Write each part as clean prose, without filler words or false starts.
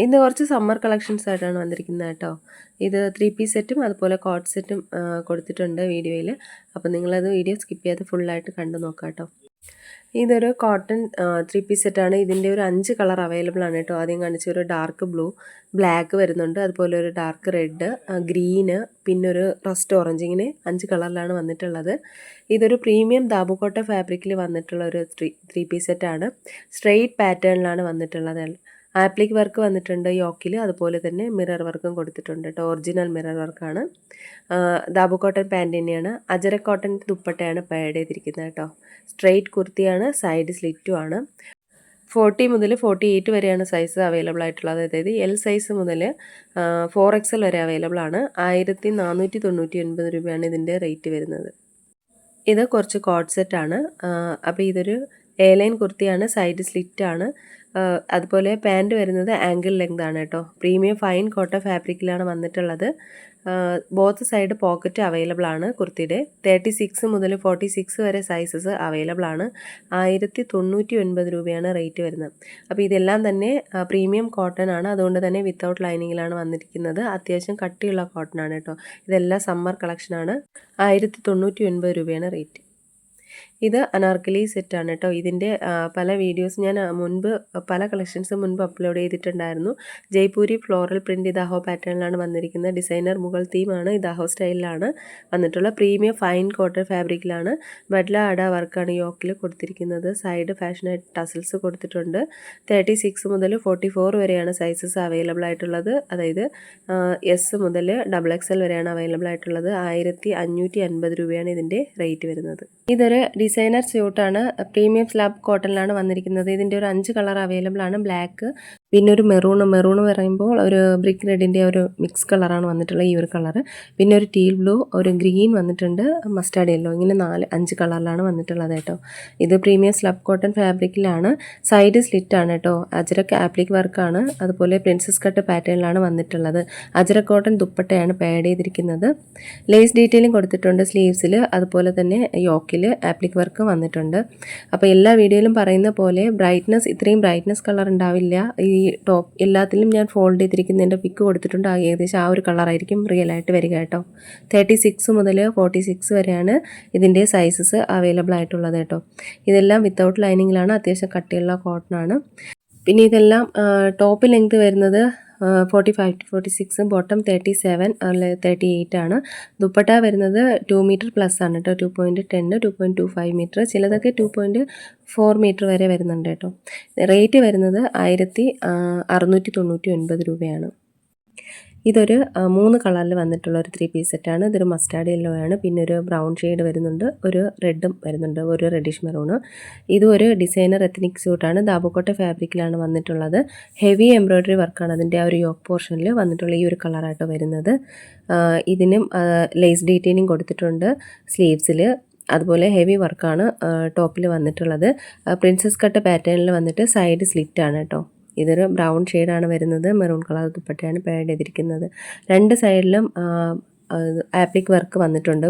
ഇന്ന് കുറച്ച് summer collections ആയിട്ടാണ് വന്നിരിക്കുന്നത് കേട്ടോ. ഇത് 3 പീസ് സെറ്റും അതുപോലെ കോട്ട് സെറ്റും കൊടുത്തിട്ടുണ്ട് വീഡിയോയിൽ. അപ്പോൾ നിങ്ങളത് വീഡിയോ സ്കിപ്പ് ചെയ്യാതെ ഫുള്ളായിട്ട് കണ്ടു നോക്കാം കേട്ടോ. ഇതൊരു കോട്ടൺ 3 പീസ് സെറ്റാണ്. ഇതിൻ്റെ ഒരു 5 കളർ അവൈലബിൾ ആണ് കേട്ടോ. ആദ്യം കാണിച്ച ഒരു ഡാർക്ക് ബ്ലൂ, ബ്ലാക്ക് വരുന്നുണ്ട്, അതുപോലെ ഒരു ഡാർക്ക് റെഡ്, ഗ്രീന്, പിന്നെ ഒരു റസ്റ്റ് ഓറഞ്ച്, ഇങ്ങനെ 5 കളറിലാണ് വന്നിട്ടുള്ളത്. ഇതൊരു പ്രീമിയം ദാബുക്കോട്ട ഫാബ്രിക്കിൽ വന്നിട്ടുള്ള ഒരു 3 പീസ് സെറ്റാണ്. സ്ട്രെയിറ്റ് പാറ്റേണിലാണ് വന്നിട്ടുള്ളത്. ആപ്ലിക് വർക്ക് വന്നിട്ടുണ്ട് യോക്കിൽ, അതുപോലെ തന്നെ മിറർ വർക്കും കൊടുത്തിട്ടുണ്ട് കേട്ടോ. ഒറിജിനൽ മിറർ വർക്കാണ്. ദാബു കോട്ടൺ പാൻറ് തന്നെയാണ്. അജരക് കോട്ടൺ ദുപ്പട്ടയാണ് പാഡ് ചെയ്തിരിക്കുന്നത് കേട്ടോ. സ്ട്രെയിറ്റ് കുർത്തിയാണ്, സൈഡ് സ്ലിറ്റും ആണ്. 40 മുതൽ 48 വരെയാണ് സൈസ് അവൈലബിൾ ആയിട്ടുള്ളത്. അതായത് എൽ സൈസ് മുതൽ 4XL വരെ അവൈലബിൾ ആണ്. 1499 രൂപയാണ് ഇതിൻ്റെ റേറ്റ് വരുന്നത്. ഇത് കുറച്ച് കോട്ട് സെറ്റാണ്. അപ്പോൾ ഇതൊരു എ-ലൈൻ കുർത്തിയാണ്, സൈഡ് സ്ലിറ്റാണ്. അതുപോലെ പാൻറ് വരുന്നത് ആംഗിൾ ലെങ്ത് ആണ് കേട്ടോ. പ്രീമിയം ഫൈൻ കോട്ടൺ ഫാബ്രിക്കിലാണ് വന്നിട്ടുള്ളത്. ബോത്ത് സൈഡ് പോക്കറ്റ് അവൈലബിൾ ആണ് കുർത്തിയുടെ. 36 മുതൽ 46 വരെ സൈസസ് അവൈലബിൾ ആണ്. 1099 രൂപയാണ് റേറ്റ് വരുന്നത്. അപ്പോൾ ഇതെല്ലാം തന്നെ പ്രീമിയം കോട്ടൺ ആണ്. അതുകൊണ്ട് തന്നെ വിത്തൗട്ട് ലൈനിങ്ങിലാണ് വന്നിരിക്കുന്നത്. അത്യാവശ്യം കട്ടിയുള്ള കോട്ടൺ ആണ് കേട്ടോ. ഇതെല്ലാം സമ്മർ കളക്ഷനാണ്. 1099 രൂപയാണ് റേറ്റ്. ഇത് അനാർക്കലി സെറ്റാണ് കേട്ടോ. ഇതിൻ്റെ പല വീഡിയോസ് ഞാൻ മുൻപ് പല കളക്ഷൻസ് മുൻപ് അപ്ലോഡ് ചെയ്തിട്ടുണ്ടായിരുന്നു. ജയ്പൂരി ഫ്ലോറൽ പ്രിൻറ്റ് ഇതാഹോ പാറ്റേണിലാണ് വന്നിരിക്കുന്നത്. ഡിസൈനർ മുഗൾ തീമാണ്. ഇതാഹോ സ്റ്റൈലിലാണ് വന്നിട്ടുള്ള പ്രീമിയം ഫൈൻ കോട്ടൺ ഫാബ്രിക്കിലാണ്. ബഡ്ല അട വർക്കാണ് യോക്കിൽ കൊടുത്തിരിക്കുന്നത്. സൈഡ് ഫാഷനായിട്ട് ടസൽസ് കൊടുത്തിട്ടുണ്ട്. 36 മുതൽ 44 വരെയാണ് സൈസസ് അവൈലബിൾ ആയിട്ടുള്ളത്. അതായത് എസ് മുതൽ XXL വരെയാണ് അവൈലബിൾ ആയിട്ടുള്ളത്. 1550 രൂപയാണ് ഇതിൻ്റെ റേറ്റ് വരുന്നത്. ഇതൊരു ഡിസൈനർ സ്യൂട്ടാണ്. പ്രീമിയം സ്ലാബ് കോട്ടണിലാണ് വന്നിരിക്കുന്നത്. ഇതിൻ്റെ ഒരു 5 കളർ അവൈലബിൾ ആണ്. ബ്ലാക്ക്, പിന്നെ ഒരു മെറൂൺ പറയുമ്പോൾ ഒരു ബ്രിക്ക് റെഡിൻ്റെ ഒരു മിക്സ് കളറാണ് വന്നിട്ടുള്ളത്, ഈ ഒരു കളറ്. പിന്നെ ഒരു ടീൽ ബ്ലൂ, ഒരു ഗ്രീൻ വന്നിട്ടുണ്ട്, മസ്റ്റാർഡ് യെല്ലോ, ഇങ്ങനെ 5 കളറിലാണ് വന്നിട്ടുള്ളത് കേട്ടോ. ഇത് പ്രീമിയം സ്ലബ് കോട്ടൺ ഫാബ്രിക്കിലാണ്. സൈഡ് സ്ലിറ്റാണ് കേട്ടോ. അജരക് ആപ്ലിക് വർക്കാണ്. അതുപോലെ പ്രിൻസസ് കട്ട് പാറ്റേണിലാണ് വന്നിട്ടുള്ളത്. അജരക് കോട്ടൺ ദുപ്പട്ടയാണ് പാഡ് ചെയ്തിരിക്കുന്നത്. ലേസ് ഡീറ്റെയിലിംഗ് കൊടുത്തിട്ടുണ്ട് സ്ലീവ്സിൽ, അതുപോലെ തന്നെ യോക്കിൽ ആപ്ലിക് വർക്ക് വന്നിട്ടുണ്ട്. അപ്പോൾ എല്ലാ വീഡിയോയിലും പറയുന്ന പോലെ ഇത്രയും ബ്രൈറ്റ്നസ് കളർ ഉണ്ടാവില്ല. ഈ ടോപ്പ് എല്ലാത്തിലും ഞാൻ ഫോൾഡ് ചെയ്തിരിക്കുന്നതിൻ്റെ പിക്ക് കൊടുത്തിട്ടുണ്ട്. ഏകദേശം ആ ഒരു കളറായിരിക്കും റിയൽ ആയിട്ട് വരിക കേട്ടോ. 36 മുതൽ 46 വരെയാണ് ഇതിൻ്റെ സൈസസ് അവൈലബിൾ ആയിട്ടുള്ളത് കേട്ടോ. ഇതെല്ലാം വിത്തൗട്ട് ലൈനിങ്ങിലാണ്. അത്യാവശ്യം കട്ടിയുള്ള കോട്ടൺ ആണ്. പിന്നെ ഇതെല്ലാം ടോപ്പ് ലെങ്ത് വരുന്നത് 45 to 46, ബോട്ടം 37 അല്ലെ 38 ആണ്. ദുപ്പട്ട വരുന്നത് 2 മീറ്റർ പ്ലസ് ആണ് കേട്ടോ. 2.10, 2.25 മീറ്റർ, ചിലതൊക്കെ 2.4 മീറ്റർ വരെ വരുന്നുണ്ട് കേട്ടോ. റേറ്റ് വരുന്നത് 1699 രൂപയാണ്. ഇതൊരു 3 കളറിൽ വന്നിട്ടുള്ള ഒരു 3 പീസ് സെറ്റാണ്. ഇതൊരു മസ്റ്റാർഡ് യെല്ലോ ആണ്, പിന്നെ ഒരു ബ്രൗൺ ഷെയ്ഡ് വരുന്നുണ്ട്, ഒരു റെഡും വരുന്നുണ്ട്, ഒരു റെഡിഷ് മെറൂണ്. ഇതും ഒരു ഡിസൈനർ എത്നിക് സ്യൂട്ടാണ്. ദാബുക്കോട്ട ഫാബ്രിക്കിലാണ് വന്നിട്ടുള്ളത്. ഹെവി എംബ്രോയ്ഡറി വർക്കാണ് അതിൻ്റെ ആ ഒരു യോക്ക് പോർഷനിൽ വന്നിട്ടുള്ള ഈ ഒരു കളറായിട്ട് വരുന്നത്. ഇതിനും ലേസ് ഡീറ്റെയിലിംഗ് കൊടുത്തിട്ടുണ്ട് സ്ലീവ്സിൽ. അതുപോലെ ഹെവി വർക്കാണ് ടോപ്പിൽ വന്നിട്ടുള്ളത്. പ്രിൻസസ് കട്ട് പാറ്റേണിൽ വന്നിട്ട് സൈഡ് സ്ലിറ്റാണ് കേട്ടോ. ഇതൊരു ബ്രൗൺ ഷെയ്ഡാണ് വരുന്നത്. മെറൂൺ കളർ ദുപ്പട്ടയാണ് പാഡ് ചെയ്തിരിക്കുന്നത്. 2 സൈഡിലും ആപ്ലിക് വർക്ക് വന്നിട്ടുണ്ട്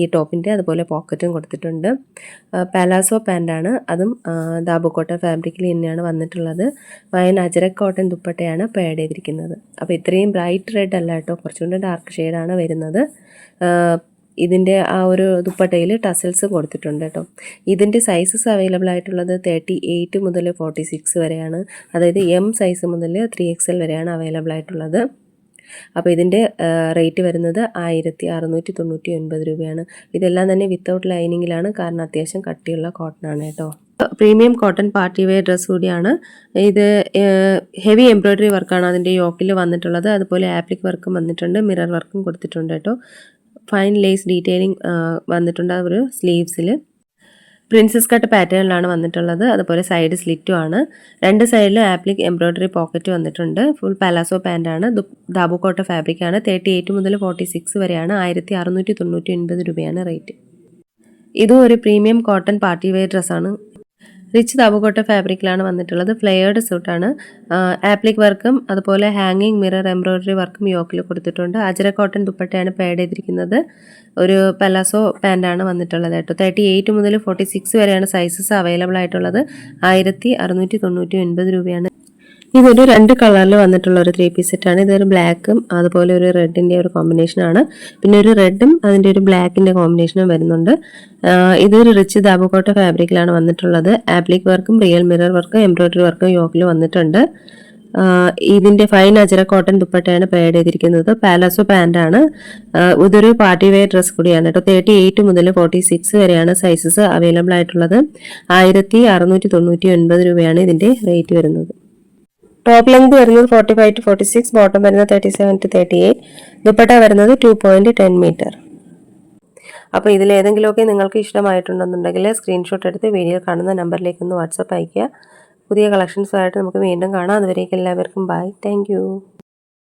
ഈ ടോപ്പിൻ്റെ. അതുപോലെ പോക്കറ്റും കൊടുത്തിട്ടുണ്ട്. പാലാസോ പാൻ്റാണ്. അതും ദാബുക്കോട്ട ഫാബ്രിക്കിൽ തന്നെയാണ് വന്നിട്ടുള്ളത്. വയൻ അജരക് കോട്ടൺ ദുപ്പട്ടയാണ് പാഡ് ചെയ്തിരിക്കുന്നത്. അപ്പോൾ ഇത്രയും ബ്രൈറ്റ് റെഡ് അല്ല കേട്ടോ, കുറച്ചുകൂടി ഡാർക്ക് ഷെയ്ഡാണ് വരുന്നത്. ഇതിൻ്റെ ആ ഒരു ദുപ്പട്ടയിൽ ടസൽസ് കൊടുത്തിട്ടുണ്ട് കേട്ടോ. ഇതിൻ്റെ സൈസസ് അവൈലബിൾ ആയിട്ടുള്ളത് 38 മുതൽ 46 വരെയാണ്. അതായത് എം സൈസ് മുതൽ 3XL വരെയാണ് അവൈലബിൾ ആയിട്ടുള്ളത്. അപ്പോൾ ഇതിൻ്റെ റേറ്റ് വരുന്നത് 1699 രൂപയാണ്. ഇതെല്ലാം തന്നെ വിത്തൗട്ട് ലൈനിങ്ങിലാണ്, കാരണം അത്യാവശ്യം കട്ടിയുള്ള കോട്ടൺ ആണ് കേട്ടോ. Premium cotton party wear dress കൂടിയാണ് ഇത്. ഹെവി എംബ്രോയ്ഡറി വർക്കാണ് അതിൻ്റെ യോക്കിൽ വന്നിട്ടുള്ളത്. അതുപോലെ ആപ്ലിക് വർക്കും വന്നിട്ടുണ്ട്, മിറർ വർക്കും കൊടുത്തിട്ടുണ്ട് കേട്ടോ. ഫൈൻ ലേസ് ഡീറ്റെയിലിംഗ് വന്നിട്ടുണ്ട് ഒരു സ്ലീവ്സിൽ. പ്രിൻസസ് കട്ട് പാറ്റേണിലാണ് വന്നിട്ടുള്ളത്. അതുപോലെ സൈഡ് സ്ലിറ്റും ആണ്. 2 സൈഡിലും ആപ്ലിക് എംബ്രോയ്ഡറി പോക്കറ്റ് വന്നിട്ടുണ്ട്. ഫുൾ പാലാസോ പാൻ്റാണ്. ദാബുക്കോട്ട ഫാബ്രിക്കാണ്. 38 മുതൽ 46 വരെയാണ്. 1699 രൂപയാണ് റേറ്റ്. ഇതും ഒരു പ്രീമിയം കോട്ടൺ പാർട്ടി വെയർ ഡ്രസ്സാണ്. റിച്ച് ദാബുക്കോട്ട ഫാബ്രിക്കിലാണ് വന്നിട്ടുള്ളത്. ഫ്ലെയർഡ് സ്യൂട്ടാണ്. ആപ്ലിക് വർക്കും അതുപോലെ ഹാങ്ങിങ് മിറർ എംബ്രോയ്ഡറി വർക്കും യോക്കിൽ കൊടുത്തിട്ടുണ്ട്. അജരക് കോട്ടൺ ദുപ്പട്ടയാണ് പാഡ് ചെയ്തിരിക്കുന്നത്. ഒരു പലാസോ പാൻ്റാണ് വന്നിട്ടുള്ളത് കേട്ടോ. 38 മുതൽ 46 വരെയാണ് സൈസസ് അവൈലബിൾ ആയിട്ടുള്ളത്. 1699 രൂപയാണ്. ഇതൊരു 2 കളറിൽ വന്നിട്ടുള്ള ഒരു 3 പീസ് സെറ്റാണ്. ഇതൊരു ബ്ലാക്കും അതുപോലെ ഒരു റെഡിൻ്റെ ഒരു കോമ്പിനേഷനാണ്. പിന്നെ ഒരു റെഡും അതിൻ്റെ ഒരു ബ്ലാക്കിൻ്റെ കോമ്പിനേഷനും വരുന്നുണ്ട്. ഇതൊരു റിച്ച് ദാബുക്കോട്ട ഫാബ്രിക്കിലാണ് വന്നിട്ടുള്ളത്. ആപ്ലിക് വർക്കും റിയൽ മിറർ വർക്കും എംബ്രോയ്ഡറി വർക്കും യോക്കിൽ വന്നിട്ടുണ്ട്. ഇതിൻ്റെ ഫൈൻ അജര കോട്ടൺ ദുപ്പട്ടയാണ് പെയർഡ് ചെയ്തിരിക്കുന്നത്. പാലാസോ പാൻ്റാണ്. ഇതൊരു പാർട്ടി വെയർ ഡ്രസ്സ് കൂടിയാണ് കേട്ടോ. 38 മുതൽ 46 വരെയാണ് സൈസസ് അവൈലബിൾ ആയിട്ടുള്ളത്. 1699 രൂപയാണ് ഇതിൻ്റെ റേറ്റ് വരുന്നത്. ടോപ്പ് ലെങ്ത് വരുന്നത് 45 to 46, ബോട്ടം വരുന്നത് 37 to 38, ദുപ്പട്ട വരുന്നത് 2.10 മീറ്റർ. അപ്പോൾ ഇതിലേതെങ്കിലുമൊക്കെ നിങ്ങൾക്ക് ഇഷ്ടമായിട്ടുണ്ടെന്നുണ്ടെങ്കിൽ സ്ക്രീൻഷോട്ട് എടുത്ത് വീഡിയോ കാണുന്ന നമ്പറിലേക്ക് ഒന്ന് വാട്സപ്പ് അയയ്ക്കുക. പുതിയ കളക്ഷൻസുമായിട്ട് നമുക്ക് വീണ്ടും കാണാം. അതുവരേക്കും എല്ലാവർക്കും ബൈ. താങ്ക്